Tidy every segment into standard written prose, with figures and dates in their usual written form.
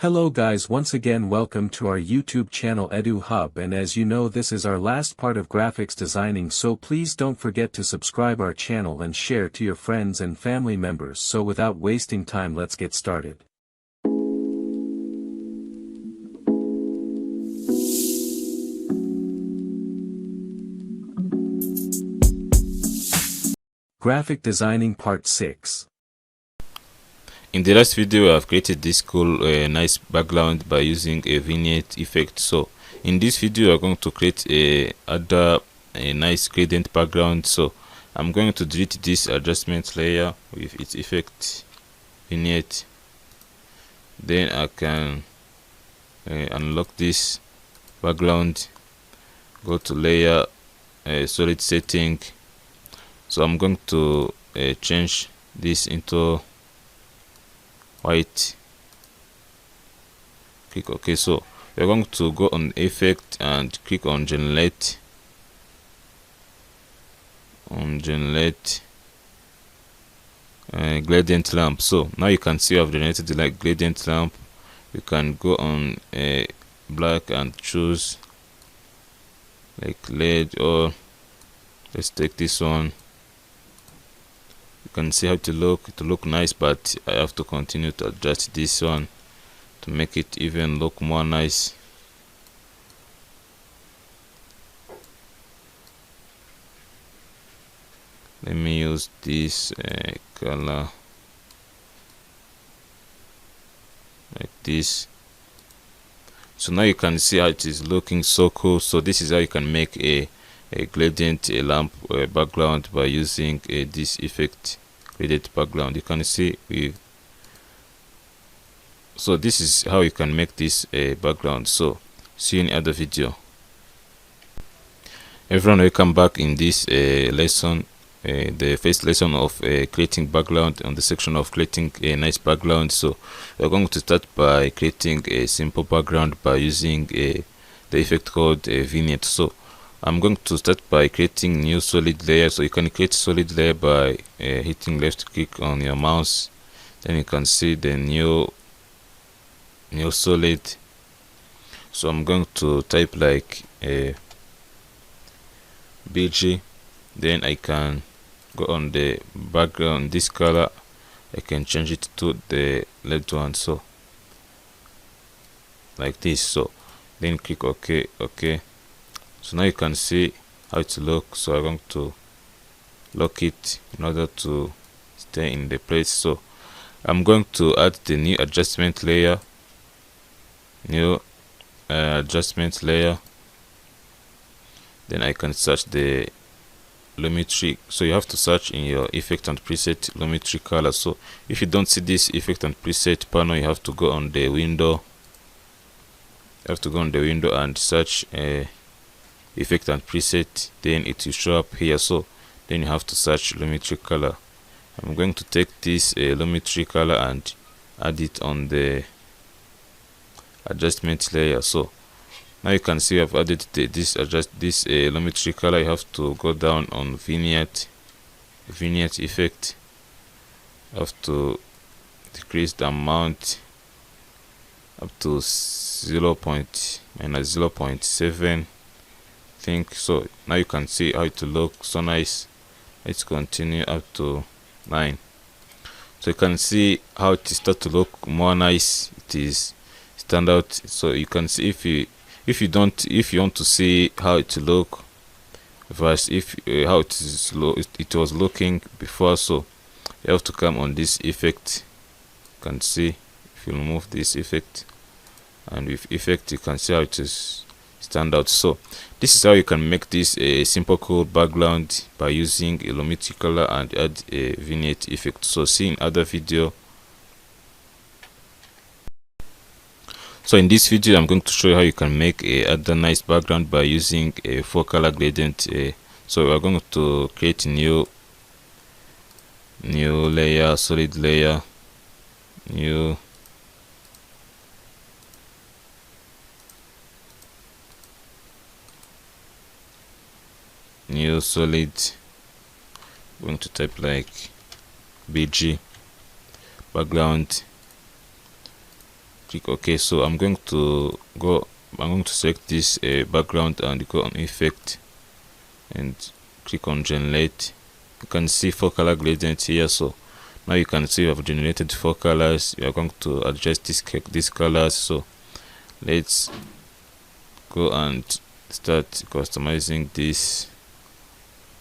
Hello guys, once again welcome to our YouTube channel Edu Hub, and as you know this is our last part of graphics designing, so please don't forget to subscribe our channel and share to your friends and family members. So without wasting time, let's get started. Graphic Designing Part 6. In the last video, I've created this cool nice background by using a vignette effect. So in this video, I'm going to create a nice gradient background. So I'm going to delete this adjustment layer with its effect vignette. Then I can unlock this background, go to layer, solid setting. So I'm going to change this into white. Click OK. So we're going to go on effect and click on generate gradient lamp. So now you can see I've generated the gradient lamp. You can go on black and choose like lead, or let's take this one. You can see how to look nice, but I have to continue to adjust this one to make it even look more nice. Let me use this color like this. So now you can see how it is looking so cool. So this is how you can make a gradient lamp background by using this effect gradient background. You can see so this is how you can make this background. So see you in other video. Everyone, welcome back in this lesson, the first lesson of creating background, on the section of creating a nice background. So we're going to start by creating a simple background by using the effect called vignette. So I'm going to start by creating new solid layer. So you can create solid layer by hitting left click on your mouse. Then you can see the new solid. So I'm going to type like BG. Then I can go on the background, this color I can change it to the left one, so like this. So then click OK. So now you can see how it looks. So I'm going to lock it in order to stay in the place. So I'm going to add the new adjustment layer. Then I can search the lumetri. So you have to search in your effect and preset lumetri color. So if you don't see this effect and preset panel, you have to go on the window. And search effect and preset, then it will show up here. So then you have to search lumetri color. I'm going to take this lumetri color and add it on the adjustment layer. So now you can see I've added this lumetri color. You have to go down on vignette effect. You have to decrease the amount up to -0.7 think. So now you can see how it looks so nice. Let's continue up to 9. So you can see how it start to look more nice. It is stand out. So you can see if you want to see how it look versus how it was looking before. So you have to come on this effect. You can see if you remove this effect, and with effect you can see how it is stand out. So this is how you can make this a simple cool background by using a lumetri color and add a vignette effect. So see in other video. So in this video I'm going to show you how you can make a nice background by using a 4-color gradient. So we're going to create a new layer, solid layer, new solid. I'm going to type like BG background, click OK. So I'm going to select this background and go on effect and click on generate. You can see 4 color gradient here. So now you can see we have generated 4 colors. We are going to adjust these colors. So let's go and start customizing this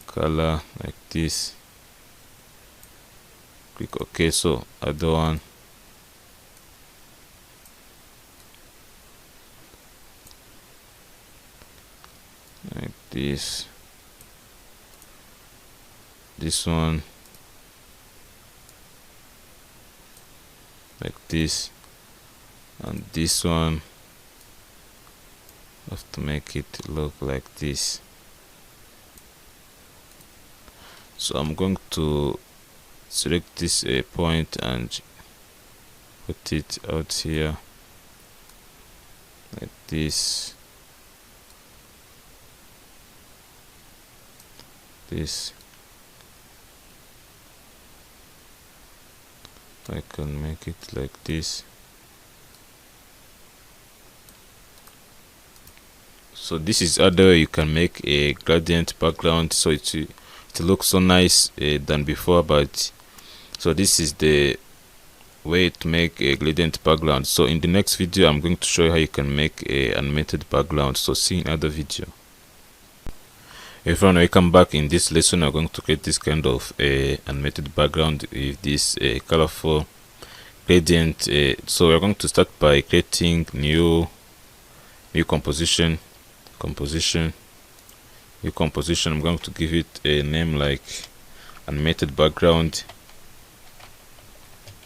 color like this. Click OK. So other one, like this one like this, and this one I have to make it look like this. So I'm going to select this point and put it out here like this. I can make it like this. So this is other way you can make a gradient background, so it looks so nice than before. But so this is the way to make a gradient background. So in the next video I'm going to show you how you can make a animated background. So see you in other video. Everyone, welcome back. In this lesson I'm going to create this kind of animated background with this colorful gradient. So we're going to start by creating new composition. New composition. I'm going to give it a name like animated background.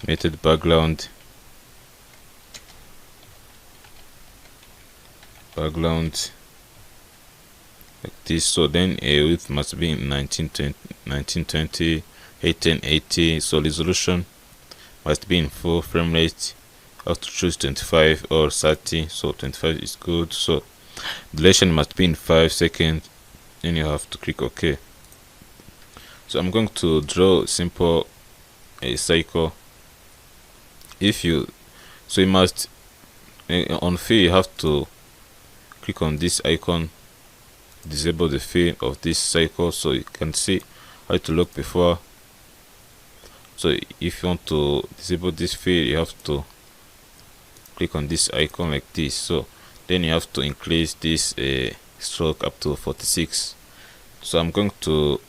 Like this. So then width must be in 1920 1080. So resolution must be in full frame rate. I have to choose 25 or 30. So 25 is good. So duration must be in 5 seconds. Then you have to click OK. So I'm going to draw simple cycle. You must on fill, you have to click on this icon, disable the fill of this cycle, so you can see how to look before. So if you want to disable this fill, you have to click on this icon like this. So then you have to increase this stroke up to 46. So I'm going to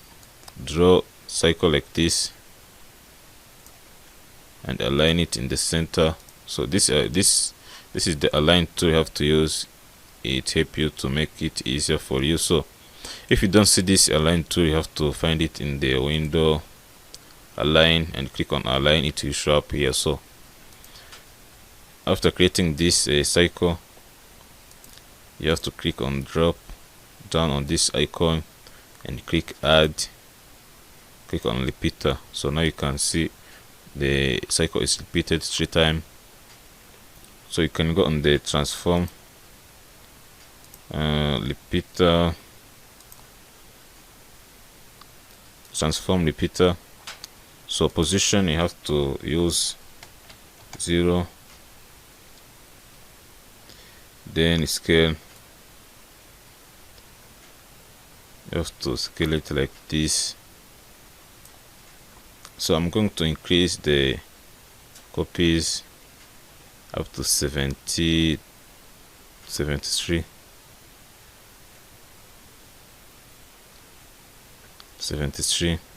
draw cycle like this and align it in the center. So this is the align tool you have to use. It helps you to make it easier for you. So if you don't see this align tool, you have to find it in the window, align, and click on align. It will show up here. So after creating this cycle, you have to click on drop down on this icon and click add, click on repeater. So now you can see the cycle is repeated 3 times. So you can go on the transform repeater, So position, you have to use 0. Then scale, you have to scale it like this. So I'm going to increase the copies up to 73.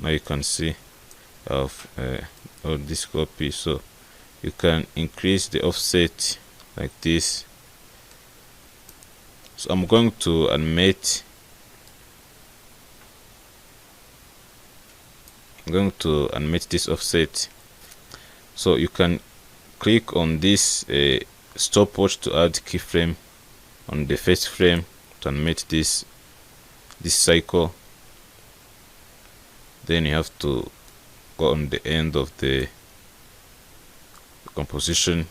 Now you can see of all this copy. So you can increase the offset like this. So I'm going to animate. This offset. So you can click on this stopwatch to add keyframe on the first frame to animate this cycle. Then you have to go on the end of the composition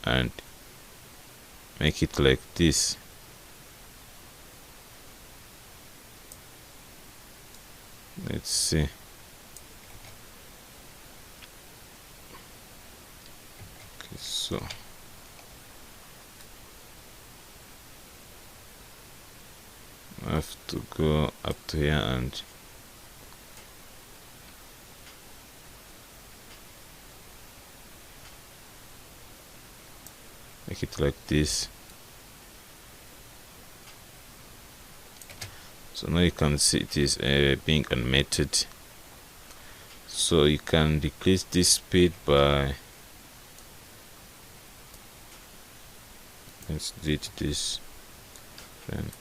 and make it like this. Let's see. Okay, so I have to go up to here and make it like this. So now you can see it is being animated. So you can decrease this speed by, let's delete this, then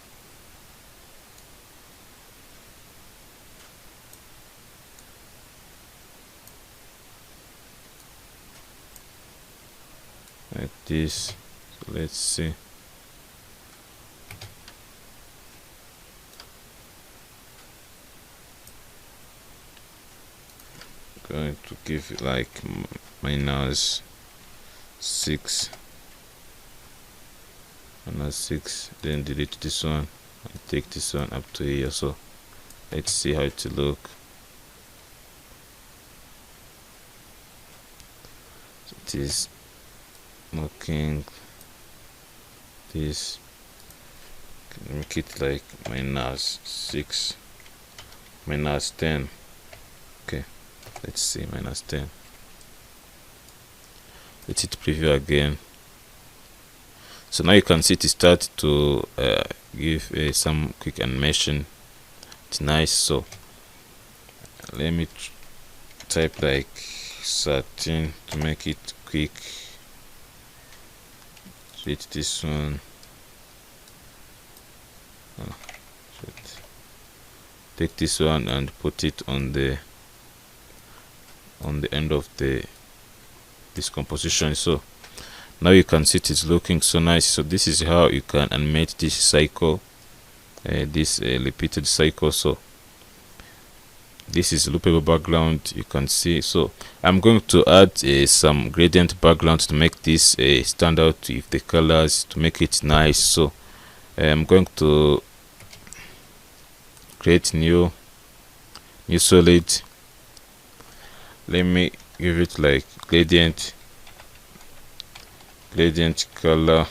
like this. So let's see. Going to give it like -6, -6, then delete this one and take this one up to here. So let's see how it look. So it is looking this. Can make it like -6, -10. Okay, let's see, -10. Let's hit preview again. So now you can see it start to give some quick animation. It's nice. So let me type like 13 to make it quick. Delete this one. Take this one and put it on the end of this composition. So now you can see it is looking so nice. So this is how you can animate this cycle, this repeated cycle. So this is loopable background, you can see. So I'm going to add some gradient background to make this stand out with the colors, to make it nice. So I'm going to create new solid. Let me give it like gradient color,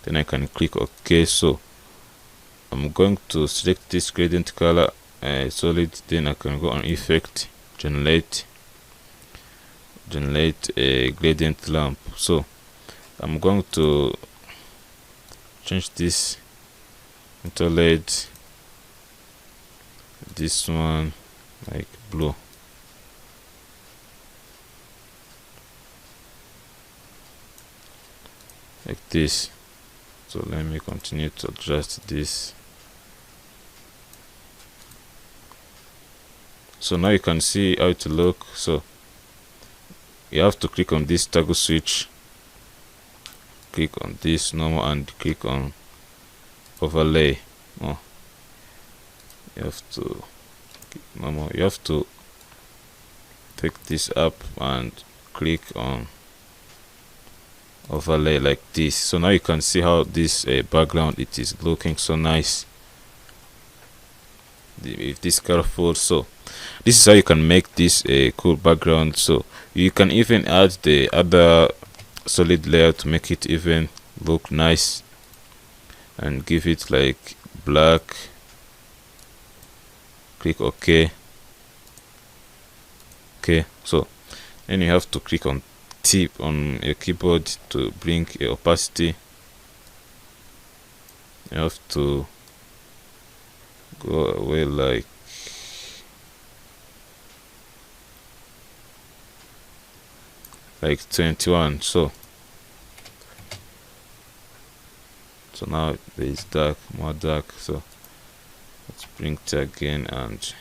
then I can click OK. So I'm going to select this gradient color solid, then I can go on effect, generate a gradient lamp. So I'm going to change this into lead, this one like blue. Like this. So let me continue to adjust this. So now you can see how it look. So you have to click on this toggle switch, click on this normal, and click on overlay. Oh, you have to normal. You have to pick this up and click on overlay like this. So now you can see how this background, it is looking so nice with this colorful. So this is how you can make this a cool background. So you can even add the other solid layer to make it even look nice and give it like black. Click OK. So then you have to click on T on your keyboard to bring a opacity. You have to go away like 21. So now there is dark, more dark. So let's bring it again and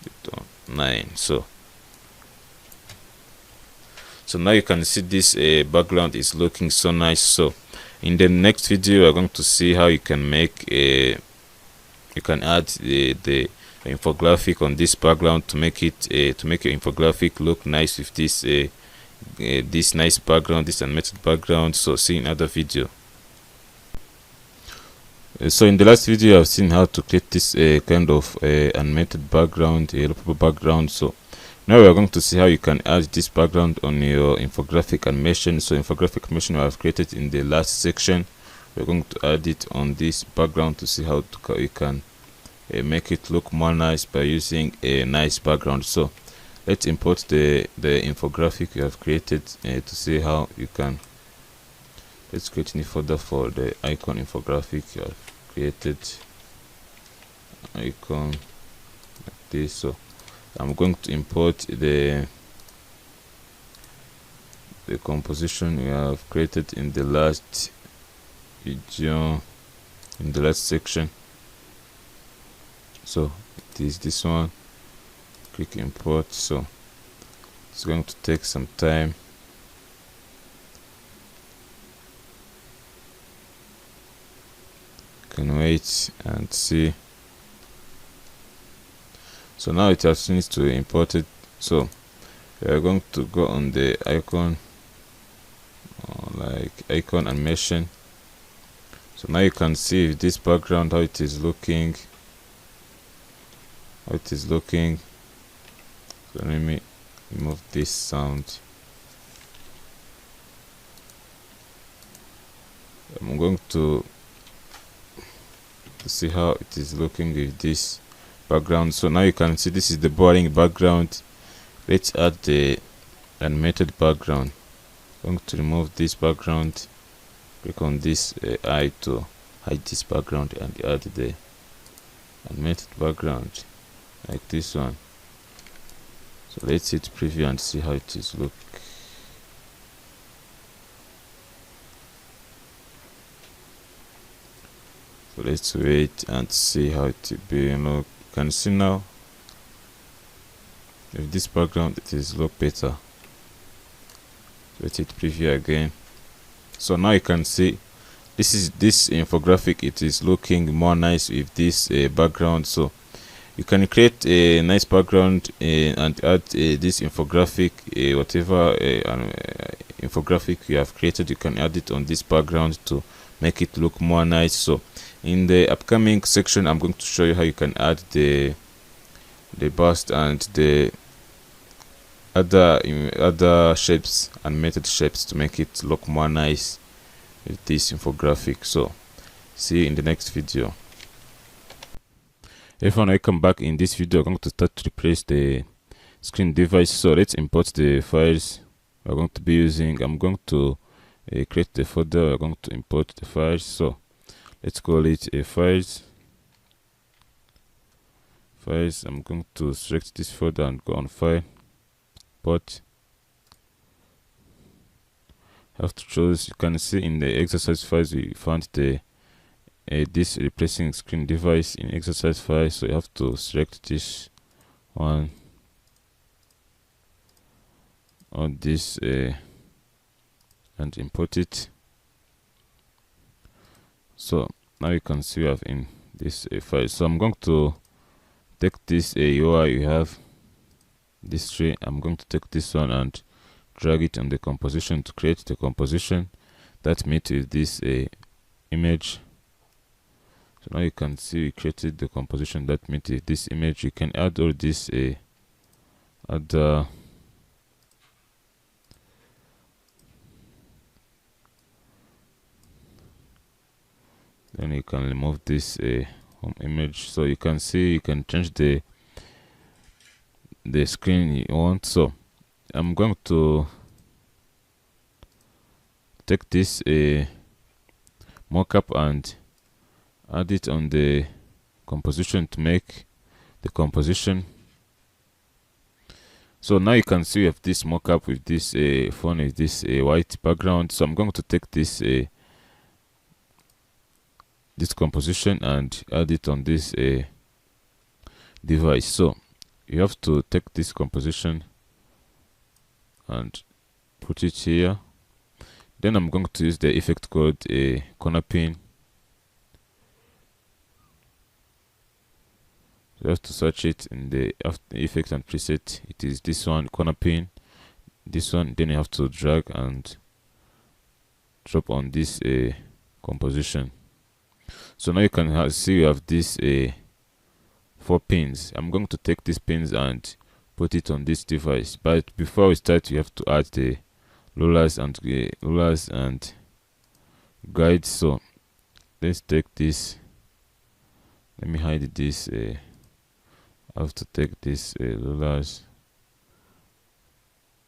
it on 9. So now you can see this background is looking so nice. So in the next video we're going to see how you can make you can add the infographic on this background to make it to make your infographic look nice with this this nice background, this animated background. So see you in another video. So in the last video I've seen how to create this kind of animated background, a loopable background. So Now we are going to see how you can add this background on your infographic animation. So infographic animation we have created in the last section, we're going to add it on this background to see how you can make it look more nice by using a nice background. So let's import the infographic you have created to see how you can. Let's create a new folder for the icon infographic you have created. Icon like this. So I'm going to import the composition we have created in the last video, in the last section. So it is this one. Click import. So it's going to take some time. You can wait and see. So now it has finished to import it. So we are going to go on the icon, like icon animation. So now you can see this background, how it is looking. So let me remove this sound. I'm going to see how it is looking with this background. So now you can see this is the boring background. Let's add the animated background. I'm going to remove this background. Click on this eye to hide this background and add the animated background like this one. So let's hit preview and see how it is look. So let's wait and see how it will be. You can see now with this background it is look better. So let's hit preview again. So now you can see this infographic, it is looking more nice with this background. So you can create a nice background and add this infographic, whatever infographic you have created, you can add it on this background to make it look more nice. So in the upcoming section I'm going to show you how you can add the burst and the other shapes, animated shapes, to make it look more nice with this infographic. So see you in the next video. When I come back in this video, I'm going to start to replace the screen device. So let's import the files we're going to be using. I'm going to create the folder. We're going to import the files. So let's call it a files. I'm going to select this folder and go on file, import. Have to choose. You can see in the exercise files we found the this replacing screen device in exercise file. So you have to select this one on this and import it. So now you can see we have in this file. So I'm going to take this UI you have, this tree. I'm going to take this one and drag it on the composition to create the composition that meets with this image. So now you can see we created the composition that meets with this image. You can add all this other then you can remove this home image. So you can see you can change the screen you want. So I'm going to take this mockup and add it on the composition to make the composition. So now you can see we have this mockup with this phone with this white background. So I'm going to take this this composition and add it on this device. So you have to take this composition and put it here. Then I'm going to use the effect called a corner pin. You have to search it in the effect and preset. It is this one, corner pin, this one. Then you have to drag and drop on this composition. So now you can see you have this 4 pins. I'm going to take these pins and put it on this device. But before we start, you have to add the rulers and guides. So let's take this. Let me hide this. I have to take this rulers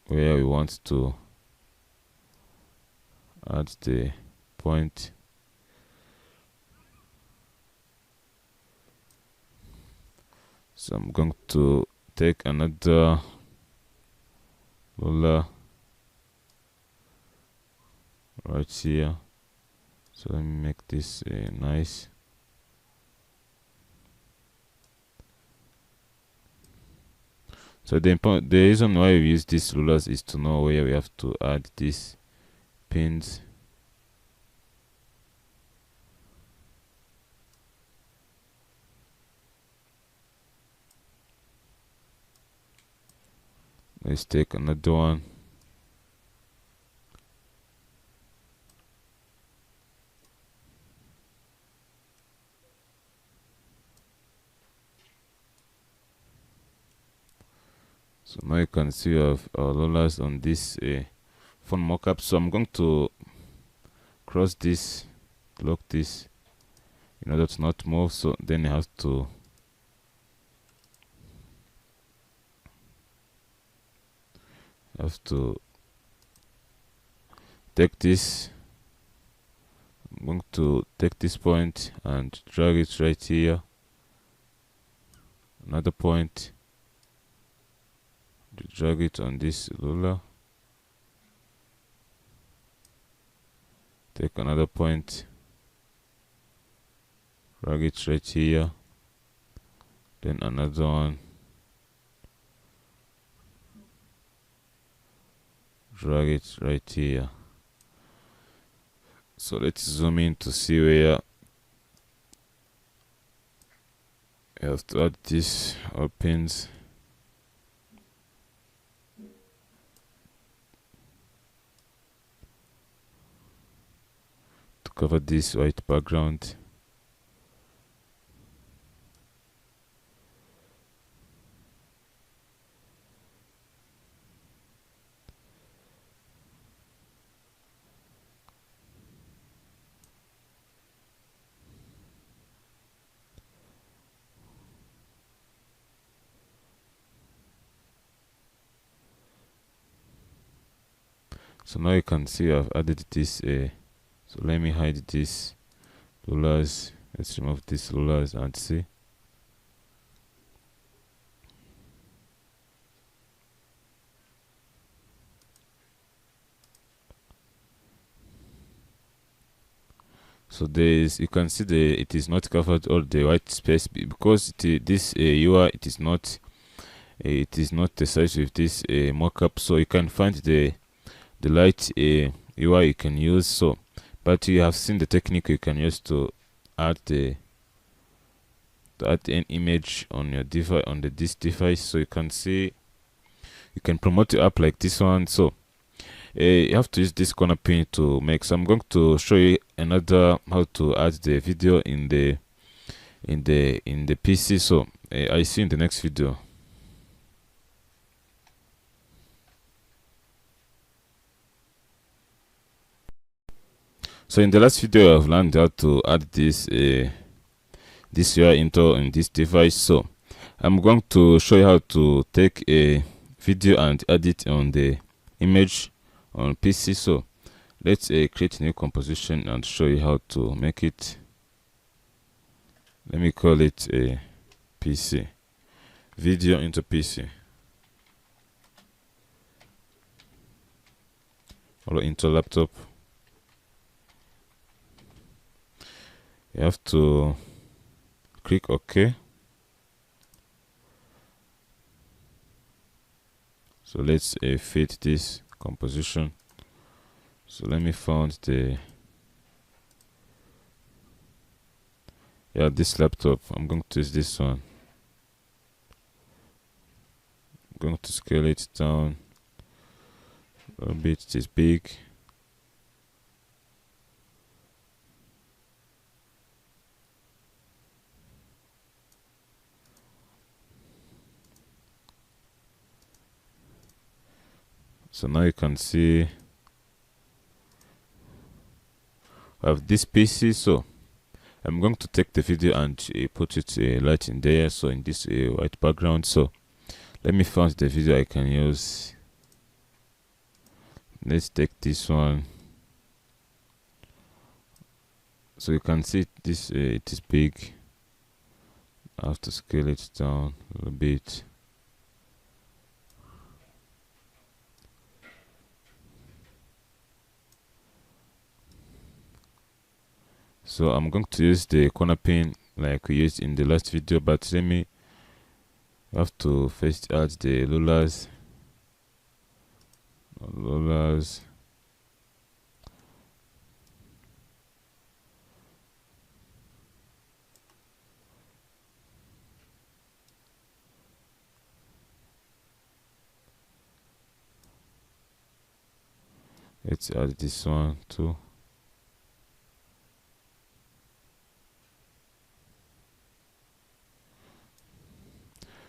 where we want to add the point. So I'm going to take another ruler right here. So let me make this nice. So the reason why we use these rulers is to know where we have to add these pins. Let's take another one. So now you can see we have our rollers on this phone mockup. So I'm going to cross this, lock this in order to not move. So then you have to take this. I'm going to take this point and drag it right here. Another point. Drag it on this ruler. Take another point. Drag it right here. Then another one. Drag it right here. So let's zoom in to see where you have to add these pins. To cover this white background. So now you can see I've added this. So let me hide these rulers. Let's remove these rulers and see. So you can see it is not covered all the white space because this UI it is not the size with this mockup. So you can find the light UI you can use. So but you have seen the technique you can use to add an image on your device, on this device. So you can see you can promote your app like this one. So you have to use this corner pin to make. So I'm going to show you another how to add the video in the PC. So I see you in the next video. So in the last video I've learned how to add this UI into in this device. So I'm going to show you how to take a video and add it on the image on PC. So let's create a new composition and show you how to make it. Let me call it a PC video into PC or into laptop. You have to click OK. So let's fit this composition. So let me find this laptop. I'm going to use this one. I'm going to scale it down a little bit. It is big. So now you can see I have this PC. So I'm going to take the video and put it right in there, so in this white background. So let me find the video I can use. Let's take this one. So you can see this it is big. I have to scale it down a little bit. So I'm going to use the corner pin like we used in the last video, but let me have to first add the rollers. Let's add this one too.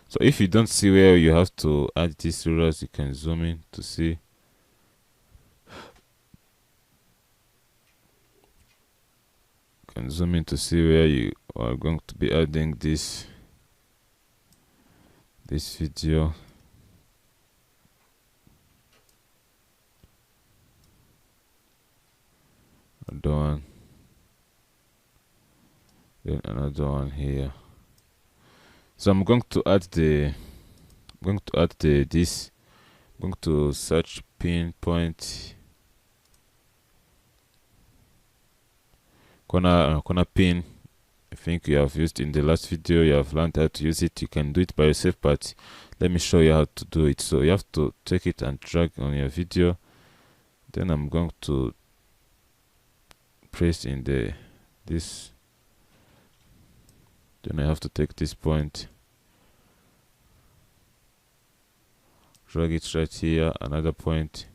So if you don't see where you have to add these rollers, you can zoom in to see. You can zoom in to see where you are going to be adding this video. Another one, then another one here. So I'm going to add this. I'm going to search pinpoint corner pin. I think you have used in the last video. You have learned how to use it. You can do it by yourself, but let me show you how to do it. So you have to take it and drag on your video. Then I'm going to press in this. Then I have to take this point, drag it right here, another point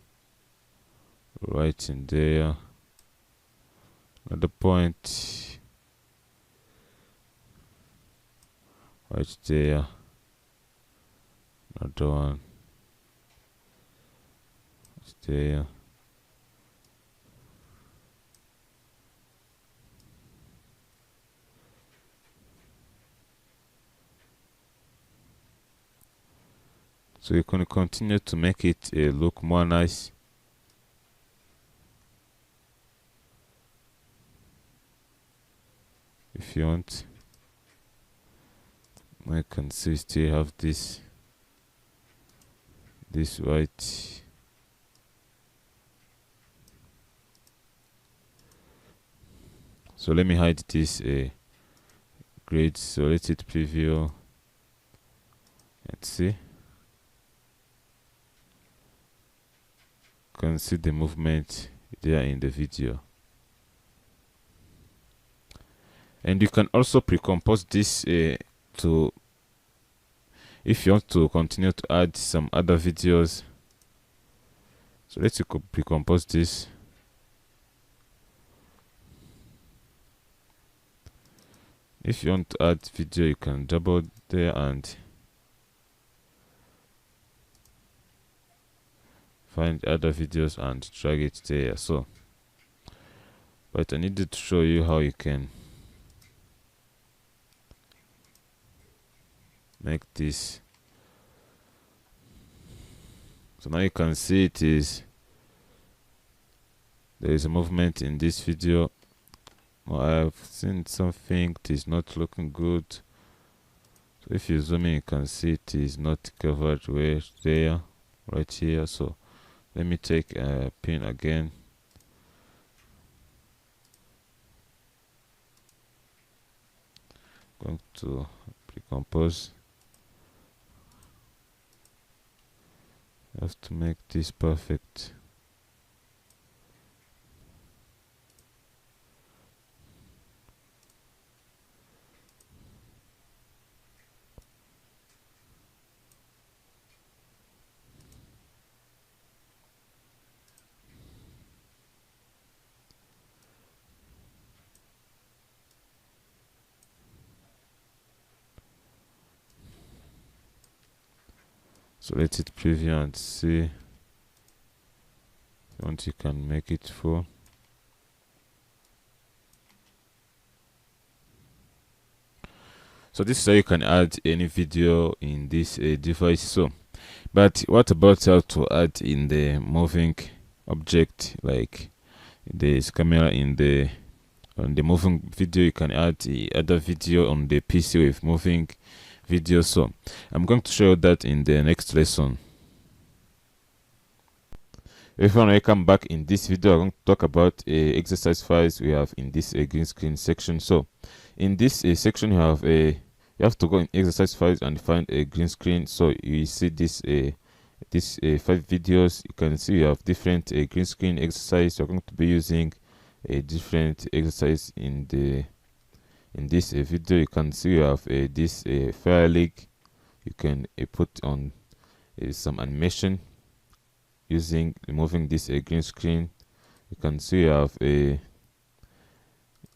right in there, another point right there, another one right there. So you can continue to make it look more nice. If you want, I can see still have this white. So let me hide this grid. So let it preview and see. Can see the movement there in the video. And you can also pre-compose this to, if you want to continue to add some other videos. So let's pre-compose this. If you want to add video, you can double there and find other videos and drag it there. So, but I needed to show you how you can make this. So now you can see there is a movement in this video. I've seen something that is not looking good. So if you zoom in, you can see it is not covered right here. So let me take a pin again. Going to pre-compose. I have to make this perfect. So let it preview and see. Once you can make it full. So this is how you can add any video in this device. So, but what about how to add in the moving object, like this camera in the on the moving video? You can add the other video on the PC with moving video. So I'm going to show you that in the next lesson. If you want to come back in this video, I'm going to talk about exercise files we have in this green screen section. So in this section you have to go in exercise files and find a green screen. So you see this 5 videos. You can see you have different green screen exercise. You're going to be using a different exercise in this video. You can see you have this fire league. You can put on some animation using removing this green screen. You can see you have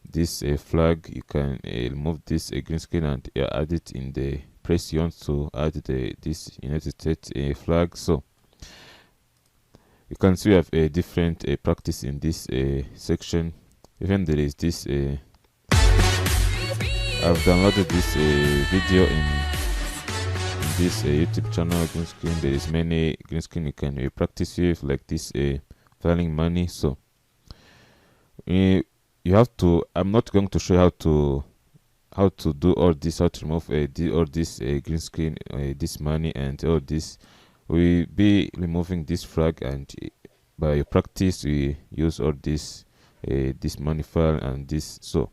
this flag. You can remove this green screen and add it in the place you want to add this United States flag. So you can see we have a different practice in this section. Even there is this I've downloaded this video in this YouTube channel, green screen. There is many green screen you can practice with, like this filing money. So you have to, I'm not going to show you how to do all this, how to remove all this green screen, this money and all this. We be removing this flag, and by practice we use all this this money file and this. So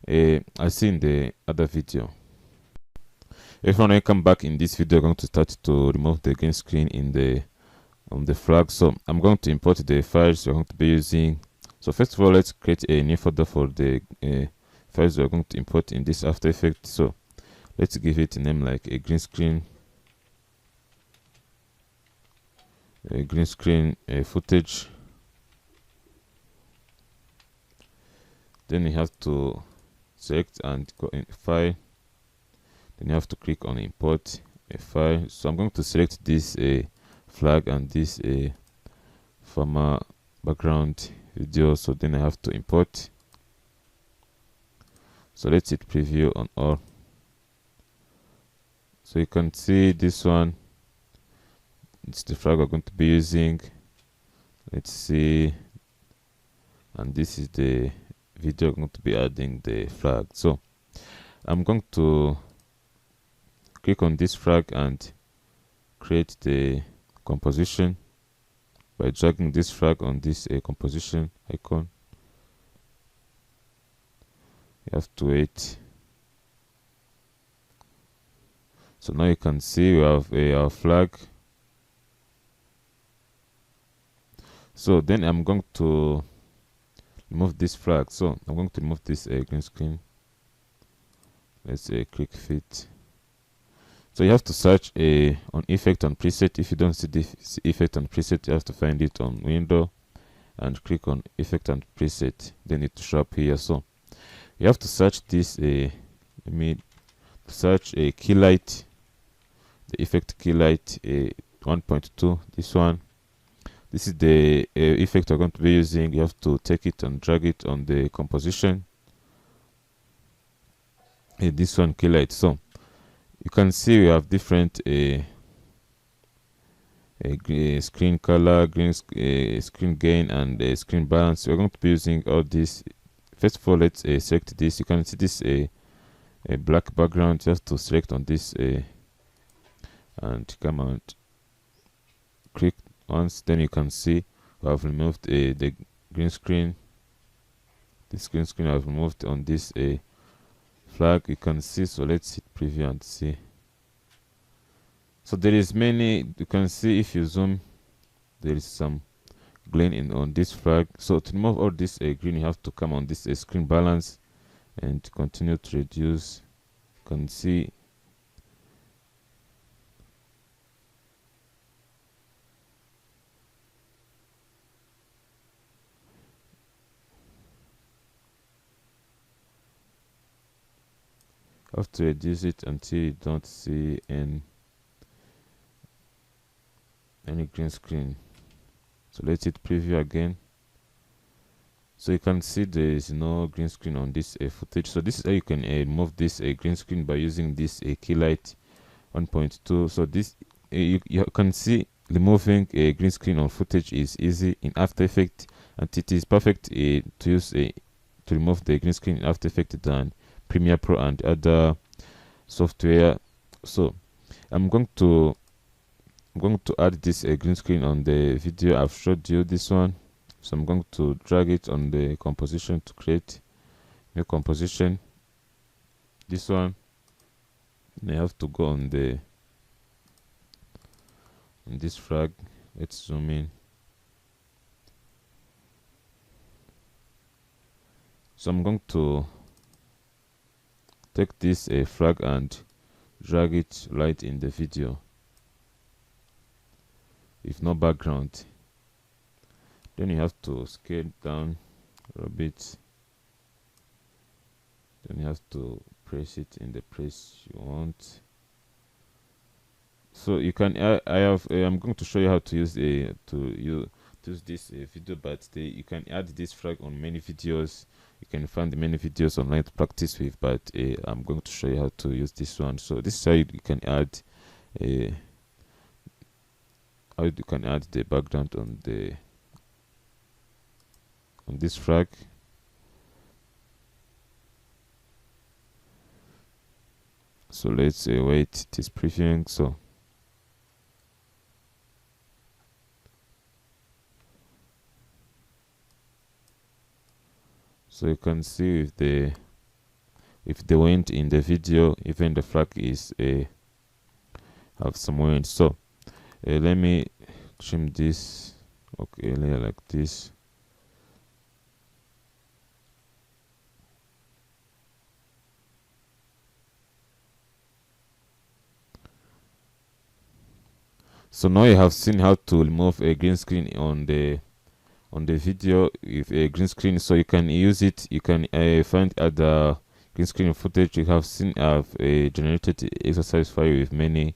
I see in the other video. If I come back in this video, I'm going to start to remove the green screen in the flag. So I'm going to import the files we're going to be using. So first of all, let's create a new folder for the files we're going to import in this After Effects. So let's give it a name like a green screen footage. Then you have to select and go in File. Then you have to click on Import a file. So I'm going to select this flag and this farmer background video. So then I have to import. So let's hit preview on all. So you can see this one. It's the flag we're going to be using. Let's see. And this is the video I'm going to be adding the flag. So I'm going to click on this flag and create the composition by dragging this flag on this composition icon. You have to wait. So now you can see we have our flag. So then I'm going to remove this flag. So I'm going to remove this green screen. Let's click fit. So you have to search on effect and preset. If you don't see this effect and preset, you have to find it on window and click on effect and preset. Then it will show up here. So you have to search this let me search a key light, the effect key light 1.2. This one, this is the effect we're going to be using. You have to take it and drag it on the composition. This one, key light. So you can see we have different screen color, screen gain, and screen balance. We're going to be using all this. First of all, let's select this. You can see this a black background. You have to select on this and come out, click once. Then you can see we have removed the green screen. This green screen I have removed on this flag. You can see. So let's hit preview and see. So there is many. You can see if you zoom, there is some green on this flag. So to remove all this green, you have to come on this screen balance and continue to reduce. You can see you have to reduce it until you don't see any green screen. So let's hit preview again. So you can see there is no green screen on this footage. So this is how you can remove this green screen by using this Keylight 1.2. So this you can see removing a green screen on footage is easy in After Effects, and it is perfect to use to remove the green screen in After Effects than Premiere Pro and other software. So I'm going to add this green screen on the video. I've showed you this one. So I'm going to drag it on the composition to create new composition. This one. And I have to go on this flag. Let's zoom in. So I'm going to take this flag and drag it right in the video with no background. Then you have to scale down a bit. Then you have to press it in the place you want. So you can I'm going to show you how to use this video, but you can add this flag on many videos. You can find many videos online to practice with, but I'm going to show you how to use this one. So this is how you can add the background on this flag. So let's wait, it is previewing. So you can see if the wind in the video, even the flag is have some wind. So let me trim this. Okay, layer like this. So now you have seen how to remove a green screen on the video with a green screen. So you can use it. You can find other green screen footage. You have seen I've generated exercise file with many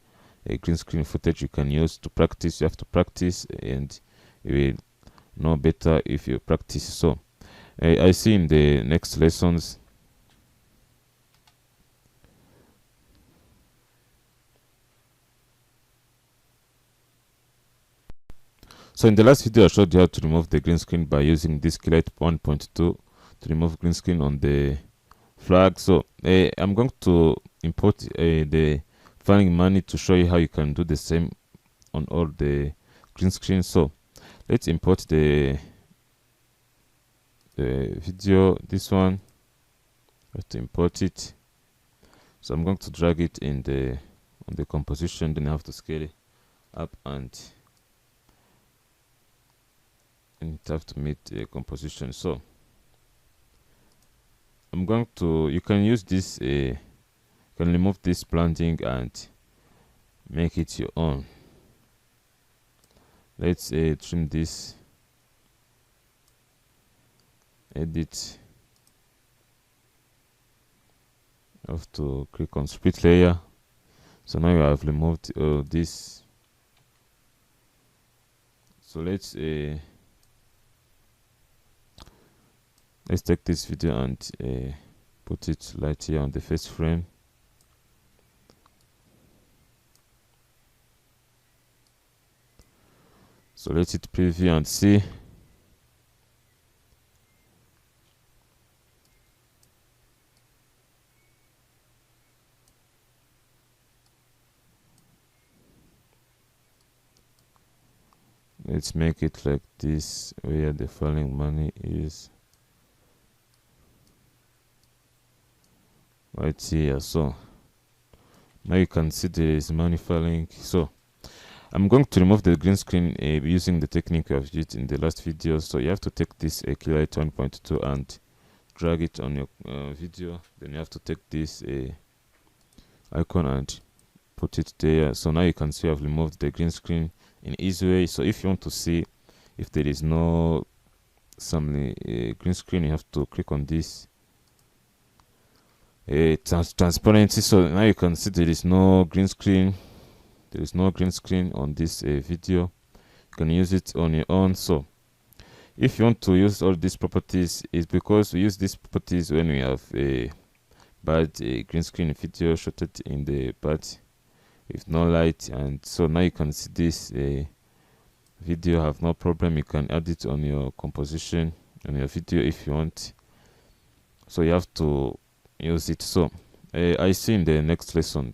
green screen footage you can use to practice. You have to practice, and you will know better if you practice. So I see in the next lessons. So in the last video I showed you how to remove the green screen by using this Keylight 1.2 to remove green screen on the flag. So I'm going to import the filing money to show you how you can do the same on all the green screens. So let's import the video, this one. I have to import it. So I'm going to drag it in on the composition, then I have to scale it up and it have to meet a composition. So I'm going to, you can use this, you can remove this blending and make it your own. Let's trim this, edit. I have to click on split layer. So now you have removed this. So let's take this video and put it right here on the first frame. So let's hit preview and see. Let's make it like this, where the falling money is. Right here. So now you can see there is money falling. So I'm going to remove the green screen using the technique I've used in the last video. So you have to take this Keylight 1.2 and drag it on your video. Then you have to take this icon and put it there. So now you can see I've removed the green screen in easy way. So if you want to see if there is no green screen, you have to click on this transparency. So now you can see there is no green screen. There is no green screen on this video. you can use it on your own. So if you want to use all these properties, it's because we use these properties when we have a bad green screen video shot in the bad with no light. And so now you can see this video have no problem. You can add it on your composition on your video if you want. So you have to use it. So I see in the next lesson